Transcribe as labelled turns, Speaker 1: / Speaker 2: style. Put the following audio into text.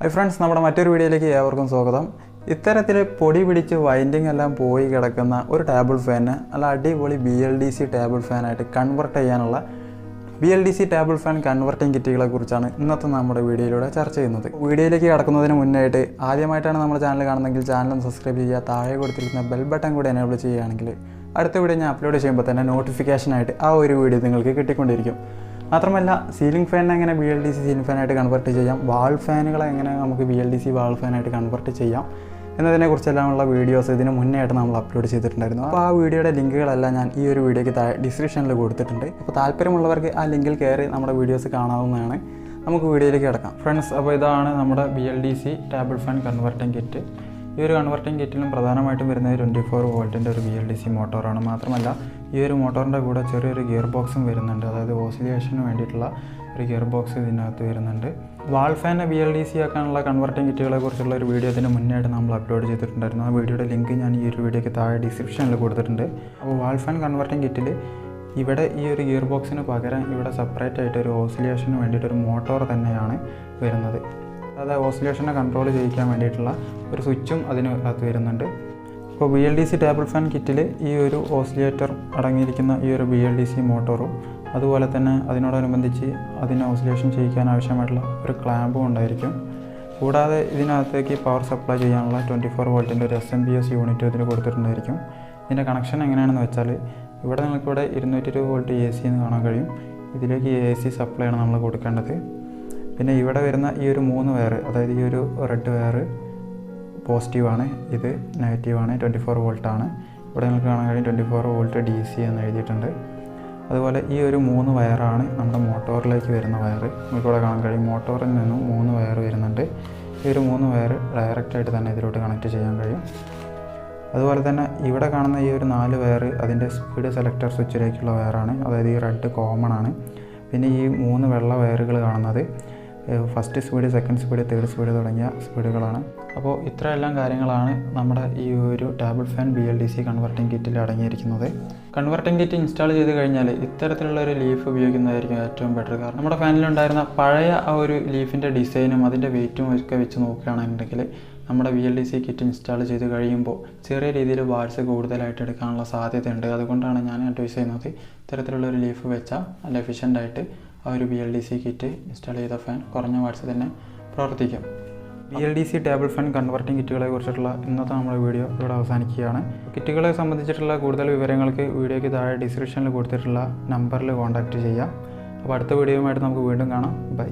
Speaker 1: Hi friends, നമ്മുടെ മറ്റൊരു വീഡിയോയിലേക്ക് ഏവർക്കും സ്വാഗതം. ഇത്തരത്തിൽ പൊടി പിടിച്ച് വൈൻഡിങ് എല്ലാം പോയി കിടക്കുന്ന ഒരു ടേബിൾ ഫാനിനെ നല്ല അടിപൊളി BLDC ടേബിൾ ഫാൻ ആയിട്ട് കൺവെർട്ട് ചെയ്യാനുള്ള BLDC ടേബിൾ ഫാൻ കൺവെർട്ടിംഗ് കിറ്റുകളെ കുറിച്ചാണ് ഇന്നത്തെ നമ്മുടെ വീഡിയോയിലൂടെ ചർച്ച ചെയ്യുന്നത്. വീഡിയോയിലേക്ക് കടക്കുന്നതിന് മുന്നായിട്ട് ആദ്യമായിട്ടാണ് നമ്മുടെ ചാനൽ കാണുന്നതെങ്കിൽ ചാനൽ ഒന്ന് സബ്സ്ക്രൈബ് ചെയ്യുക. താഴെ കൊടുത്തിരിക്കുന്ന ബെൽ ബട്ടൺ കൂടി എനേബിൾ ചെയ്യുകയാണെങ്കിൽ അടുത്ത വീഡിയോ ഞാൻ അപ്ലോഡ് ചെയ്യുമ്പോൾ തന്നെ നോട്ടിഫിക്കേഷനായിട്ട് ആ ഒരു വീഡിയോ നിങ്ങൾക്ക് കിട്ടിക്കൊണ്ടിരിക്കും. മാത്രമല്ല സീലിംഗ് ഫാനിനെ എങ്ങനെ BLDC സീലിംഗ് ഫാനായിട്ട് കൺവെർട്ട് ചെയ്യാം, വാൾ ഫാനുകളെ എങ്ങനെ നമുക്ക് BLDC വാൾ ഫാനായിട്ട് കൺവെർട്ട് ചെയ്യാം എന്നതിനെക്കുറിച്ചെല്ലാമുള്ള വീഡിയോസ് ഇതിന് മുന്നേ ആയിട്ട് നമ്മൾ അപ്ലോഡ് ചെയ്തിട്ടുണ്ടായിരുന്നു. അപ്പോൾ ആ വീഡിയോയുടെ ലിങ്കുകളെല്ലാം ഞാൻ ഈ ഒരു വീഡിയോയ്ക്ക് ഡിസ്ക്രിപ്ഷനിൽ കൊടുത്തിട്ടുണ്ട്. അപ്പോൾ താല്പര്യമുള്ളവർക്ക് ആ ലിങ്കിൽ കയറി നമ്മുടെ വീഡിയോസ് കാണാവുന്നതാണ്. നമുക്ക് വീഡിയോയിലേക്ക് കിടക്കാം ഫ്രണ്ട്സ്. അപ്പോൾ ഇതാണ് നമ്മുടെ BLDC ടേബിൾ ഫാൻ കൺവെർട്ടിംഗ് കിറ്റ്. ഈ ഒരു കൺവെർട്ടിംഗ് കിറ്റിലും പ്രധാനമായിട്ടും വരുന്നത് 24 വോൾട്ടിൻ്റെ ഒരു BLDC മോട്ടോറാണ്. മാത്രമല്ല ഈ ഒരു മോട്ടോറിൻ്റെ കൂടെ ചെറിയൊരു ഗിയർ ബോക്സും വരുന്നുണ്ട്. അതായത് ഓസിലേഷന് വേണ്ടിയിട്ടുള്ള ഒരു ഗിയർ ബോക്സ് ഇതിനകത്ത് വരുന്നുണ്ട്. വാൾ ഫാനെ BLDC ആക്കാനുള്ള കൺവെർട്ടിംഗ് കിറ്റുകളെ കുറിച്ചുള്ള ഒരു വീഡിയോ ഇതിന് മുന്നേ നമ്മൾ അപ്ലോഡ് ചെയ്തിട്ടുണ്ടായിരുന്നു. ആ വീഡിയോയുടെ ലിങ്ക് ഞാൻ ഈ ഒരു വീഡിയോയ്ക്ക് താഴെ ഡിസ്ക്രിപ്ഷനിൽ കൊടുത്തിട്ടുണ്ട്. അപ്പോൾ വാൾ ഫാൻ കൺവെർട്ടിംഗ് കിറ്റിൽ ഇവിടെ ഈ ഒരു ഗിയർ ബോക്സിന് പകരം ഇവിടെ സെപ്പറേറ്റ് ആയിട്ട് ഒരു ഓസിലേഷന് വേണ്ടിയിട്ടൊരു മോട്ടോർ തന്നെയാണ് വരുന്നത്. അതായത് ഓസിലേഷനെ കൺട്രോൾ ചെയ്യിക്കാൻ വേണ്ടിയിട്ടുള്ള ഒരു സ്വിച്ചും അതിനകത്ത് വരുന്നുണ്ട്. അപ്പോൾ BLDC ടേബിൾ ഫാൻ കിറ്റിൽ ഈ ഒരു ഓസിലേറ്റർ അടങ്ങിയിരിക്കുന്ന ഈ ഒരു BLDC മോട്ടോറും അതുപോലെ തന്നെ അതിനോടനുബന്ധിച്ച് അതിനെ ഓസിലേഷൻ ചെയ്യിക്കാൻ ആവശ്യമായിട്ടുള്ള ഒരു ക്ലാമ്പും ഉണ്ടായിരിക്കും. കൂടാതെ ഇതിനകത്തേക്ക് പവർ സപ്ലൈ ചെയ്യാനുള്ള 24 വോൾട്ടിൻ്റെ ഒരു SMPS യൂണിറ്റ് ഇതിന് കൊടുത്തിട്ടുണ്ടായിരിക്കും. ഇതിൻ്റെ കണക്ഷൻ എങ്ങനെയാണെന്ന് വെച്ചാൽ ഇവിടെ നിങ്ങൾക്കിവിടെ 220 വോൾട്ട് AC എന്ന് കാണാൻ കഴിയും. ഇതിലേക്ക് AC സപ്ലൈ ആണ് നമ്മൾ കൊടുക്കേണ്ടത്. പിന്നെ ഇവിടെ വരുന്ന ഈ ഒരു 3 വയർ, അതായത് ഈ ഒരു റെഡ് വയർ പോസിറ്റീവാണ്, ഇത് നെഗറ്റീവാണ്, 24 വോൾട്ടാണ്. ഇവിടെ നിങ്ങൾക്ക് കാണാൻ കഴിയും 24 വോൾട്ട് DC എന്ന് എഴുതിയിട്ടുണ്ട്. അതുപോലെ ഈ ഒരു 3 വയറാണ് നമ്മുടെ മോട്ടോറിലേക്ക് വരുന്ന വയർ. നമുക്കിവിടെ കാണാൻ കഴിയും മോട്ടോറിൽ നിന്നും 3 വയർ വരുന്നുണ്ട്. ഈ ഒരു 3 വയർ ഡയറക്റ്റായിട്ട് തന്നെ ഇതിലോട്ട് കണക്ട് ചെയ്യാൻ കഴിയും. അതുപോലെ തന്നെ ഇവിടെ കാണുന്ന ഈ ഒരു 4 വയർ അതിൻ്റെ സ്പീഡ് സെലക്ടർ സ്വിച്ചിലേക്കുള്ള വയറാണ്. അതായത് ഈ റെഡ് കോമൺ ആണ്. പിന്നെ ഈ 3 വെള്ള വയറുകൾ കാണുന്നത് first speed, second speed, third speed തുടങ്ങിയ സ്പീഡുകളാണ്. അപ്പോൾ ഇത്രയെല്ലാം കാര്യങ്ങളാണ് നമ്മുടെ ഈ ഒരു ടേബിൾ ഫാൻ BLDC കൺവെർട്ടിംഗ് കിറ്റിൽ അടങ്ങിയിരിക്കുന്നത്. കൺവെർട്ടിംഗ് കിറ്റ് ഇൻസ്റ്റാൾ ചെയ്ത് കഴിഞ്ഞാൽ ഇത്തരത്തിലുള്ള ഒരു ലീഫ് ഉപയോഗിക്കുന്നതായിരിക്കും ഏറ്റവും ബെറ്റർ. കാരണം നമ്മുടെ ഫാനിലുണ്ടായിരുന്ന പഴയ ആ ഒരു ലീഫിൻ്റെ ഡിസൈനും അതിൻ്റെ വെയിറ്റും ഒക്കെ വെച്ച് നോക്കുകയാണെന്നുണ്ടെങ്കിൽ നമ്മുടെ BLDC കിറ്റ് ഇൻസ്റ്റാൾ ചെയ്ത് കഴിയുമ്പോൾ ചെറിയ രീതിയിൽ വാട്സ് കൂടുതലായിട്ട് എടുക്കാനുള്ള സാധ്യതയുണ്ട്. അതുകൊണ്ടാണ് ഞാൻ അഡ്വൈസ് ചെയ്യുന്നത് ഇത്തരത്തിലുള്ളൊരു ലീഫ് വെച്ചാൽ നല്ല എഫിഷ്യൻ്റായിട്ട് ആ ഒരു BLDC കിറ്റ് ഇൻസ്റ്റാൾ ചെയ്ത ഫാൻ കുറഞ്ഞ വാട്സ് തന്നെ പ്രവർത്തിക്കും. BLDC ടേബിൾ ഫാൻ കൺവെർട്ടിംഗ് കിറ്റുകളെ കുറിച്ചിട്ടുള്ള ഇന്നത്തെ നമ്മുടെ വീഡിയോ ഇവിടെ അവസാനിക്കുകയാണ്. കിറ്റുകളെ സംബന്ധിച്ചിട്ടുള്ള കൂടുതൽ വിവരങ്ങൾക്ക് വീഡിയോയ്ക്ക് താഴെ ഡിസ്ക്രിപ്ഷനിൽ കൊടുത്തിട്ടുള്ള നമ്പറിൽ കോൺടാക്റ്റ് ചെയ്യാം. അപ്പോൾ അടുത്ത വീഡിയോയുമായിട്ട് നമുക്ക് വീണ്ടും കാണാം. ബൈ.